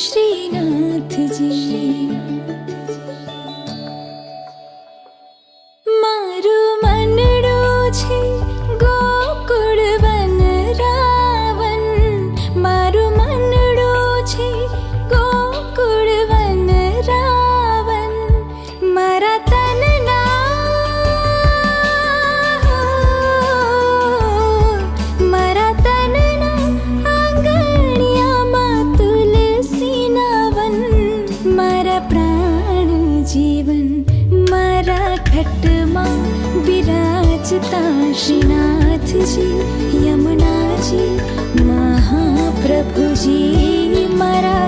श्रीनाथ जी मारू मनडो छे गोकुळ वन रावण मारू मनडो छे गोकुळ वन रावण मारा तनना मारा तनना आंगणियामां तुलसीना वन मारा प्राण जीवन मारा घटमां विराजता श्रीनाथजी यमुनाजी महाप्रभुजी मारा